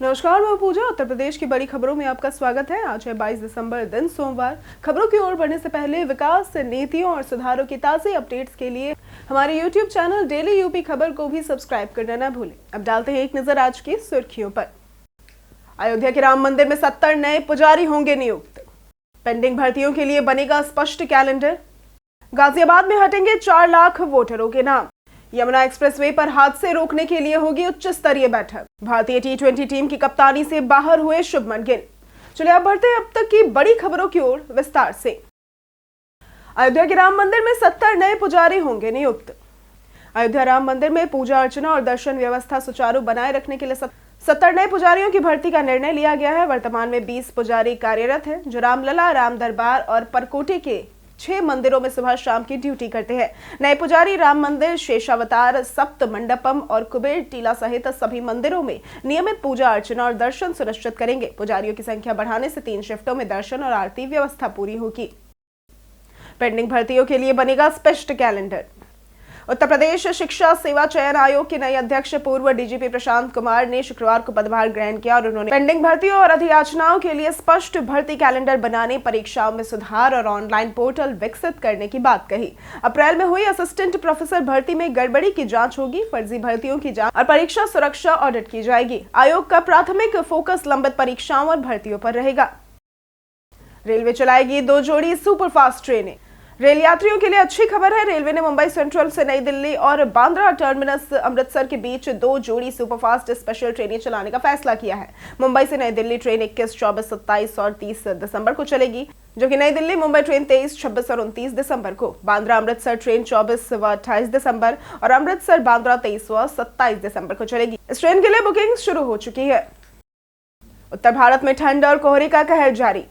नमस्कार, मैं पूजा। उत्तर प्रदेश की बड़ी खबरों में आपका स्वागत है। आज है 22 दिसंबर, दिन सोमवार। खबरों की ओर बढ़ने से पहले विकास नीतियों और सुधारों की ताज़ी अपडेट्स के लिए हमारे YouTube चैनल डेली यूपी खबर को भी सब्सक्राइब करना न भूलें। अब डालते हैं एक नजर आज की सुर्खियों पर। अयोध्या के राम मंदिर में 70 नए पुजारी होंगे नियुक्त। पेंडिंग भर्तियों के लिए बनेगा स्पष्ट कैलेंडर। गाजियाबाद में हटेंगे 4 लाख वोटरों के नाम। यमुना एक्सप्रेसवे पर हादसे रोकने के लिए होगी उच्च स्तरीय बैठक। भारतीय T20 टीम की कप्तानी से बाहर हुए शुभमन गिल। चलिए अब बढ़ते हैं अब तक की बड़ी खबरों की ओर विस्तार से। अयोध्या के राम मंदिर में 70 नए पुजारी होंगे नियुक्त। अयोध्या राम मंदिर में पूजा अर्चना और दर्शन व्यवस्था सुचारू बनाए रखने के लिए 70 नए पुजारियों की भर्ती का निर्णय लिया गया है। वर्तमान में 20 पुजारी कार्यरत हैं, जो रामलला, राम दरबार और परकोटे के 6 मंदिरों में सुबह शाम की ड्यूटी करते हैं। नए पुजारी राम मंदिर, शेषावतार, सप्त मंडपम और कुबेर टीला सहित सभी मंदिरों में नियमित पूजा अर्चना और दर्शन सुनिश्चित करेंगे। पुजारियों की संख्या बढ़ाने से 3 शिफ्टों में दर्शन और आरती व्यवस्था पूरी होगी। पेंडिंग भर्तियों के लिए बनेगा स्पष्ट कैलेंडर। उत्तर प्रदेश शिक्षा सेवा चयन आयोग के नए अध्यक्ष पूर्व डीजीपी प्रशांत कुमार ने शुक्रवार को पदभार ग्रहण किया और उन्होंने पेंडिंग भर्तियों और अधियाचनाओं के लिए स्पष्ट भर्ती कैलेंडर बनाने, परीक्षाओं में सुधार और ऑनलाइन पोर्टल विकसित करने की बात कही। अप्रैल में हुई असिस्टेंट प्रोफेसर भर्ती में गड़बड़ी की जांच होगी, फर्जी भर्तियों की जांच और परीक्षा सुरक्षा ऑडिट की जाएगी। आयोग का प्राथमिक फोकस लंबित परीक्षाओं और भर्तियों पर रहेगा। रेलवे चलाएगी 2 जोड़ी सुपरफास्ट ट्रेनें। रेल यात्रियों के लिए अच्छी खबर है। रेलवे ने मुंबई सेंट्रल से नई दिल्ली और बांद्रा टर्मिनस अमृतसर के बीच 2 जोड़ी सुपरफास्ट स्पेशल ट्रेनें चलाने का फैसला किया है। मुंबई से नई दिल्ली ट्रेन 21, 24, 27 और 30 दिसंबर को चलेगी, जो कि नई दिल्ली मुंबई ट्रेन 23, 26 और 29 दिसंबर को। बांद्रा अमृतसर ट्रेन 24 व 28 दिसंबर और अमृतसर बांद्रा 23 व 27 दिसंबर को चलेगी। इस ट्रेन के लिए बुकिंग शुरू हो चुकी है। उत्तर भारत में ठंड और कोहरे का कहर जारी।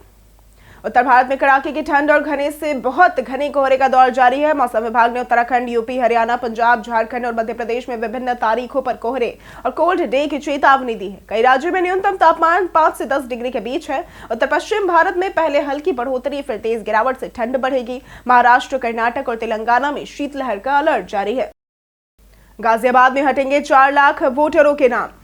उत्तर भारत में कड़ाके की ठंड और घने से बहुत घने कोहरे का दौर जारी है। मौसम विभाग ने उत्तराखंड, यूपी, हरियाणा, पंजाब, झारखंड और मध्य प्रदेश में विभिन्न तारीखों पर कोहरे और कोल्ड डे की चेतावनी दी है। कई राज्यों में न्यूनतम तापमान 5 से 10 डिग्री के बीच है। उत्तर पश्चिम भारत में पहले हल्की बढ़ोतरी, फिर तेज गिरावट से ठंड बढ़ेगी। महाराष्ट्र, कर्नाटक और तेलंगाना में शीतलहर का अलर्ट जारी है। गाजियाबाद में हटेंगे 4 लाख वोटरों के नाम।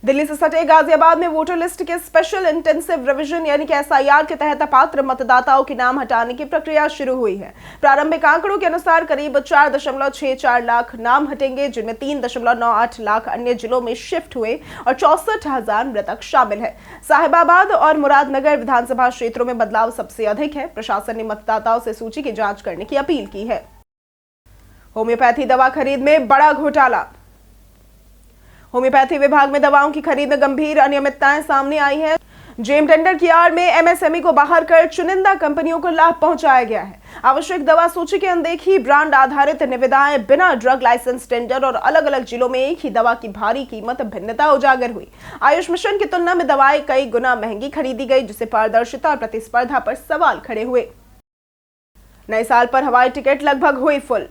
दिल्ली से सटे गाजियाबाद में वोटर लिस्ट के स्पेशल इंटेंसिव रिवीजन यानी कि SIR के तहत अपात्र मतदाताओं के नाम हटाने की प्रक्रिया शुरू हुई है। प्रारंभिक आंकड़ों के अनुसार करीब 4.64 लाख नाम हटेंगे, जिनमें 3.98 लाख अन्य जिलों में शिफ्ट हुए और 64,000 मृतक शामिल है। साहिबाबाद और मुरादनगर विधानसभा क्षेत्रों में बदलाव सबसे अधिक है। प्रशासन ने मतदाताओं से सूची की जांच करने की अपील की है। होम्योपैथी दवा खरीद में बड़ा घोटाला। होम्योपैथी विभाग में दवाओं की खरीद में गंभीर अनियमितताएं सामने आई है। जेम टेंडर की आड़ में MSME को बाहर कर चुनिंदा कंपनियों को लाभ पहुंचाया गया है। आवश्यक दवा सूची की अनदेखी, ब्रांड आधारित निविदाएं, बिना ड्रग लाइसेंस टेंडर और अलग अलग जिलों में एक ही दवा की भारी कीमत भिन्नता उजागर हुई। आयुष मिशन की तुलना में दवाएं कई गुना महंगी खरीदी गई, जिससे पारदर्शिता और प्रतिस्पर्धा पर सवाल खड़े हुए। नए साल पर हवाई टिकट लगभग हुई फुल।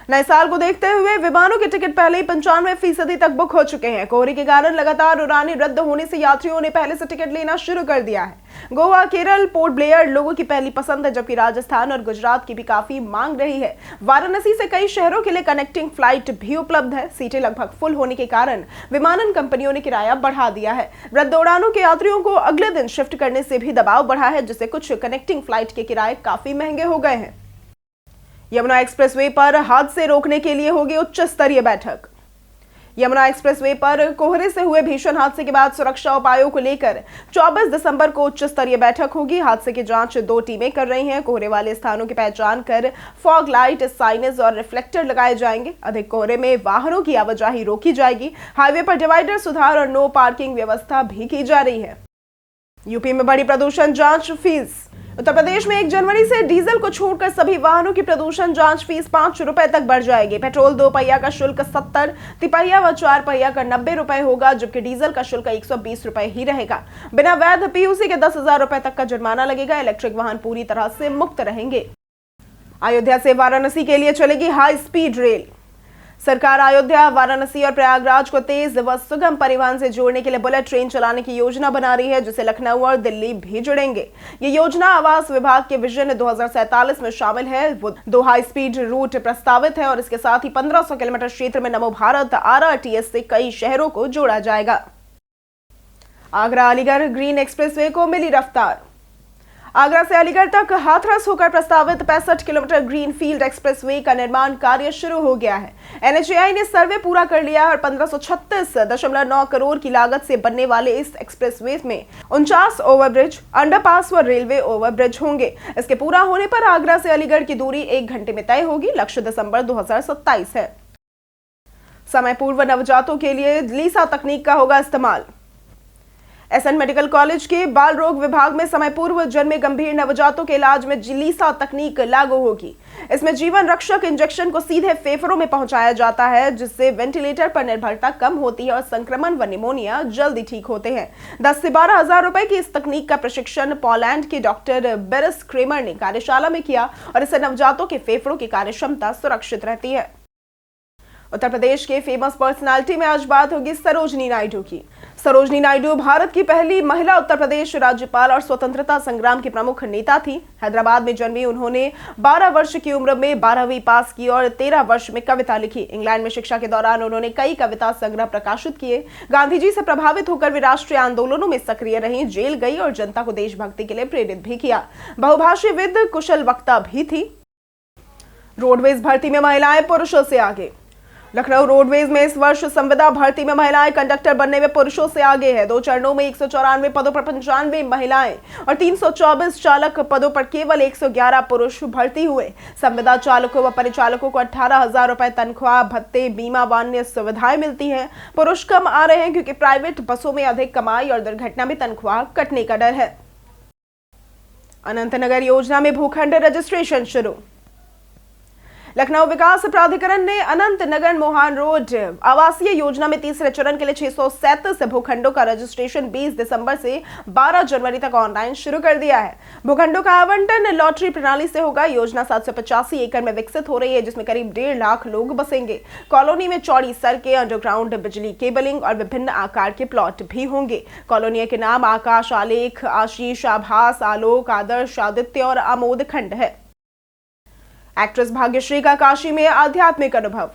नए साल को देखते हुए विमानों के टिकट पहले ही 95% तक बुक हो चुके हैं। कोहरे के कारण लगातार उड़ानें रद्द होने से यात्रियों ने पहले से टिकट लेना शुरू कर दिया है। गोवा, केरल, पोर्ट ब्लेयर लोगों की पहली पसंद है, जबकि राजस्थान और गुजरात की भी काफी मांग रही है। वाराणसी से कई शहरों के लिए कनेक्टिंग फ्लाइट भी उपलब्ध है। सीटें लगभग फुल होने के कारण विमानन कंपनियों ने किराया बढ़ा दिया है। रद्द उड़ानों के यात्रियों को अगले दिन शिफ्ट करने से भी दबाव बढ़ा है, जिससे कुछ कनेक्टिंग फ्लाइट के किराए काफी महंगे हो गए हैं। यमुना एक्सप्रेसवे पर हादसे रोकने के लिए होगी उच्च स्तरीय बैठक। यमुना एक्सप्रेसवे पर कोहरे से हुए भीषण हादसे के बाद सुरक्षा उपायों को लेकर 24 दिसंबर को उच्च स्तरीय बैठक होगी। हादसे की जांच 2 टीमें कर रही हैं। कोहरे वाले स्थानों की पहचान कर फॉग लाइट, साइनेज और रिफ्लेक्टर लगाए जाएंगे। अधिक कोहरे में वाहनों की आवाजाही रोकी जाएगी। हाईवे पर डिवाइडर सुधार और नो पार्किंग व्यवस्था भी की जा रही है। यूपी में बढ़ी प्रदूषण जांच फीस। उत्तर प्रदेश में 1 जनवरी से डीजल को छोड़कर सभी वाहनों की प्रदूषण जांच फीस 5 रुपए तक बढ़ जाएगी। पेट्रोल 2 पहिया का शुल्क 70, तिपहिया व 4 पहिया का 90 रुपए होगा, जबकि डीजल का शुल्क 120 रुपए ही रहेगा। बिना वैध PUC के 10,000 रुपए तक का जुर्माना लगेगा। इलेक्ट्रिक वाहन पूरी तरह से मुक्त रहेंगे। अयोध्या से वाराणसी के लिए चलेगी हाई स्पीड रेल। सरकार अयोध्या, वाराणसी और प्रयागराज को तेज व सुगम परिवहन से जोड़ने के लिए बुलेट ट्रेन चलाने की योजना बना रही है, जिससे लखनऊ और दिल्ली भी जुड़ेंगे। ये योजना आवास विभाग के विजन 2047 में शामिल है। वो 2 हाई स्पीड रूट प्रस्तावित है और इसके साथ ही 1500 किलोमीटर क्षेत्र में नमो भारत RRTS से कई शहरों को जोड़ा जाएगा। आगरा अलीगढ़ ग्रीन एक्सप्रेसवे को मिली रफ्तार। आगरा से अलीगढ़ तक हाथरस होकर प्रस्तावित 65 किलोमीटर ग्रीन फील्ड एक्सप्रेसवे का निर्माण कार्य शुरू हो गया है। एनएचएआई ने सर्वे पूरा कर लिया और 1536.9 करोड़ की लागत से बनने वाले इस एक्सप्रेसवे में 49 ओवरब्रिज, अंडरपास व रेलवे ओवरब्रिज होंगे। इसके पूरा होने पर आगरा से अलीगढ़ की दूरी 1 घंटे में तय होगी। लक्ष्य दिसंबर 2027 है। समय पूर्व नवजातों के लिए लीसा तकनीक का होगा इस्तेमाल। एसएन मेडिकल कॉलेज के बाल रोग विभाग में समय पूर्व जन्मे गंभीर नवजातों के इलाज में लीसा तकनीक लागू होगी। इसमें जीवन रक्षक इंजेक्शन को सीधे फेफड़ों में पहुंचाया जाता है, जिससे वेंटिलेटर पर निर्भरता कम होती है और संक्रमण व निमोनिया जल्दी ठीक होते हैं। 10 से 12 हजार रुपए की इस तकनीक का प्रशिक्षण पोलैंड के डॉक्टर बेरिस क्रेमर ने कार्यशाला में किया और इससे नवजातों के फेफड़ों की कार्यक्षमता सुरक्षित रहती है। उत्तर प्रदेश के फेमस पर्सनालिटी में आज बात होगी सरोजनी नायडू की। सरोजनी नायडू भारत की पहली महिला उत्तर प्रदेश राज्यपाल और स्वतंत्रता संग्राम की प्रमुख नेता थी। हैदराबाद में जन्मी उन्होंने 12 वर्ष की उम्र में 12वीं पास की और 13 वर्ष में कविता लिखी। इंग्लैंड में शिक्षा के दौरान उन्होंने कई कविता संग्रह प्रकाशित किए। गांधी जी से प्रभावित होकर वे राष्ट्रीय आंदोलनों में सक्रिय रही, जेल गई और जनता को देशभक्ति के लिए प्रेरित भी किया। बहुभाषीविद, कुशल वक्ता भी थी। रोडवेज भर्ती में महिलाएं पुरुषों से आगे। लखनऊ रोडवेज में इस वर्ष संविदा भर्ती में महिलाएं कंडक्टर बनने में पुरुषों से आगे है। 2 चरणों में 194 पदों पर 95 महिलाएं और 324 चालक पदों पर केवल 111 पुरुष भर्ती हुए। संविदा चालकों व परिचालकों को 18,000 रुपए तनख्वाह, भत्ते, बीमा व अन्य सुविधाएं मिलती हैं। पुरुष कम आ रहे हैं क्योंकि प्राइवेट बसों में अधिक कमाई और दुर्घटना में तनख्वाह कटने का डर है। अनंतनगर योजना में भूखंड रजिस्ट्रेशन शुरू। लखनऊ विकास प्राधिकरण ने अनंत नगर मोहान रोड आवासीय योजना में तीसरे चरण के लिए 637 भूखंडों का रजिस्ट्रेशन 20 दिसंबर से 12 जनवरी तक ऑनलाइन शुरू कर दिया है। भूखंडों का आवंटन लॉटरी प्रणाली से होगा। योजना 785 एकड़ में विकसित हो रही है, जिसमें करीब 1.5 लाख लोग बसेंगे। कॉलोनी में चौड़ी सड़कें, अंडरग्राउंड बिजली केबलिंग और विभिन्न आकार के प्लॉट भी होंगे। कॉलोनी के नाम आकाश, आलेख, आशीष, आभास, आलोक, आदर्श, आदित्य और आमोद खंड है। एक्ट्रेस भाग्यश्री का काशी में आध्यात्मिक अनुभव।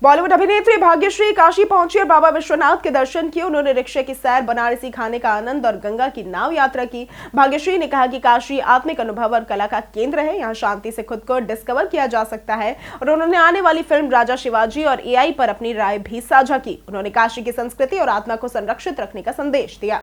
बॉलीवुड अभिनेत्री भाग्यश्री काशी पहुंची और बाबा विश्वनाथ के दर्शन किए। उन्होंने रिक्शे की सैर, बनारसी खाने का आनंद और गंगा की नाव यात्रा की। भाग्यश्री ने कहा कि काशी आत्मिक अनुभव और कला का केंद्र है। यहाँ शांति से खुद को डिस्कवर किया जा सकता है और उन्होंने आने वाली फिल्म राजा शिवाजी और एआई पर अपनी राय भी साझा की। उन्होंने काशी की संस्कृति और आत्मा को संरक्षित रखने का संदेश दिया।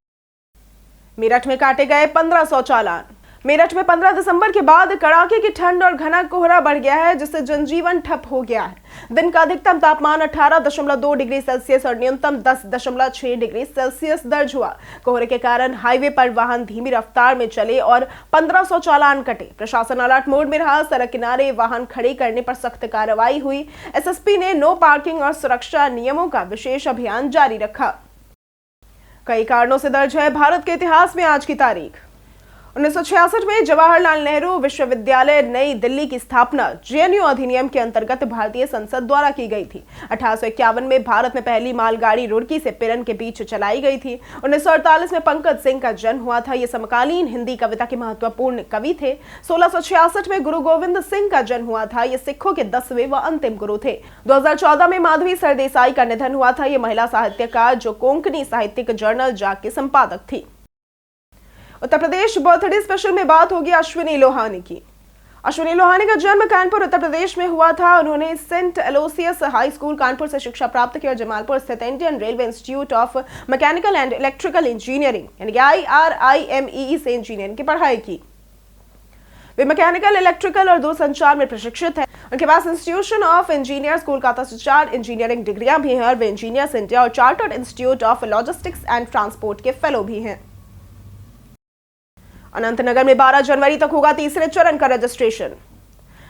मेरठ में काटे गए 1500 चालान। मेरठ में 15 दिसंबर के बाद कड़ाके की ठंड और घना कोहरा बढ़ गया है, जिससे जनजीवन ठप हो गया है। दिन का अधिकतम तापमान 18.2 डिग्री सेल्सियस और न्यूनतम 10.6 डिग्री सेल्सियस दर्ज हुआ। कोहरे के कारण हाईवे पर वाहन धीमी रफ्तार में चले और 1500 चालान कटे। प्रशासन अलर्ट मोड में रहा। सड़क किनारे वाहन खड़े करने पर सख्त कार्रवाई हुई। एसएसपी ने नो पार्किंग और सुरक्षा नियमों का विशेष अभियान जारी रखा। कई कारणों से दर्ज है भारत के इतिहास में आज की तारीख। 1966 में जवाहरलाल नेहरू विश्वविद्यालय नई दिल्ली की स्थापना जेएनयू अधिनियम के अंतर्गत भारतीय संसद द्वारा की गई थी। 1851 में भारत में पहली मालगाड़ी रुड़की से पिरन के बीच चलाई गई थी। 1948 में पंकज सिंह का जन्म हुआ था। ये समकालीन हिंदी कविता के महत्वपूर्ण कवि थे। 1666 में गुरु गोविंद सिंह का जन्म हुआ था। ये सिखों के 10वें व अंतिम गुरु थे। 2014 में माधवी सरदेसाई का निधन हुआ था। ये महिला साहित्यकार जो कोंकणी साहित्यिक जर्नल जाग की संपादक थी। उत्तर प्रदेश बर्थडे स्पेशल में बात होगी अश्विनी लोहानी की। अश्विनी लोहानी का जन्म कानपुर उत्तर प्रदेश में हुआ था। उन्होंने सेंट एलोसियस हाई स्कूल कानपुर से शिक्षा प्राप्त की और जमालपुर स्थित Indian railway institute of mechanical and electrical engineering यानी IRIME से इंजीनियरिंग की पढ़ाई की। वे मैकेनिकल, इलेक्ट्रिकल और दूरसंचार में प्रशिक्षित हैं। उनके पास इंस्टीट्यूशन ऑफ इंजीनियर्स कोलकाता से 4 इंजीनियरिंग डिग्रियां भी हैं और वे इंजीनियर्स इंडिया और chartered institute of logistics and transport के फेलो भी हैं। अनंतनगर में 12 जनवरी तक होगा तीसरे चरण का रजिस्ट्रेशन।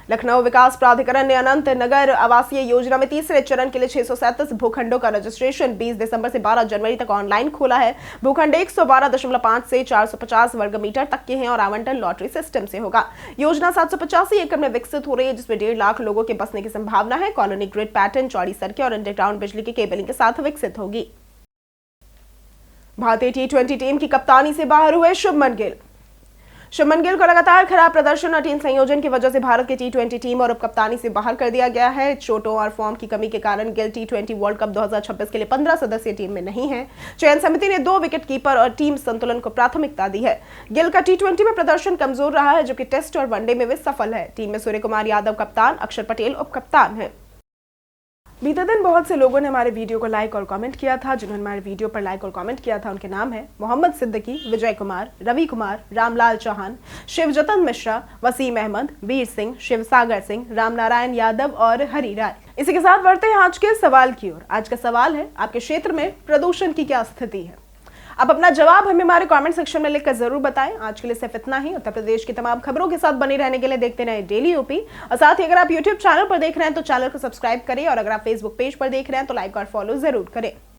लखनऊ विकास प्राधिकरण ने अनंत नगर आवासीय योजना में तीसरे चरण के लिए 637 भूखंडों का रजिस्ट्रेशन 20 दिसंबर से 12 जनवरी तक ऑनलाइन खोला है। भूखंड 112.5 से 450 वर्ग मीटर तक के हैं और आवंटन लॉटरी सिस्टम से होगा। योजना 785 एकड़ में विकसित हो रही है, जिसमें 1.5 लाख लोगों के बसने की संभावना है। कॉलोनी ग्रिड पैटर्न, चौड़ी सड़कें और अंडरग्राउंड बिजली की केबलिंग के साथ विकसित होगी। भारतीय T20 टीम की कप्तानी से बाहर हुए शुभमन गिल। शुभमन गिल को लगातार खराब प्रदर्शन और टीम संयोजन की वजह से भारत की टी20 टीम और उपकप्तानी से बाहर कर दिया गया है। चोटों और फॉर्म की कमी के कारण गिल टी20 वर्ल्ड कप 2026 के लिए 15 सदस्यीय टीम में नहीं है। चयन समिति ने 2 विकेट कीपर और टीम संतुलन को प्राथमिकता दी है। गिल का टी20 में प्रदर्शन कमजोर रहा है, जबकि टेस्ट और वनडे में वे सफल है। टीम में सूर्य कुमार यादव कप्तान, अक्षर पटेल उपकप्तान है। बीते दिन बहुत से लोगों ने हमारे वीडियो को लाइक और कमेंट किया था। जिन्होंने हमारे वीडियो पर लाइक और कमेंट किया था उनके नाम है मोहम्मद सिद्दीकी, विजय कुमार, रवि कुमार, रामलाल चौहान, शिवजतन मिश्रा, वसीम अहमद, वीर सिंह, शिवसागर सिंह, रामनारायण यादव और हरि राय। इसी के साथ बढ़ते हैं आज के सवाल की ओर। आज का सवाल है, आपके क्षेत्र में प्रदूषण की क्या स्थिति है? अब अपना जवाब हमें हमारे कमेंट सेक्शन में लिखकर जरूर बताएं। आज के लिए सिर्फ इतना ही। उत्तर प्रदेश की तमाम खबरों के साथ बने रहने के लिए देखते रहें डेली यूपी। और साथ ही अगर आप यूट्यूब चैनल पर देख रहे हैं तो चैनल को सब्सक्राइब करें, और अगर आप फेसबुक पेज पर देख रहे हैं तो लाइक और फॉलो जरूर करें।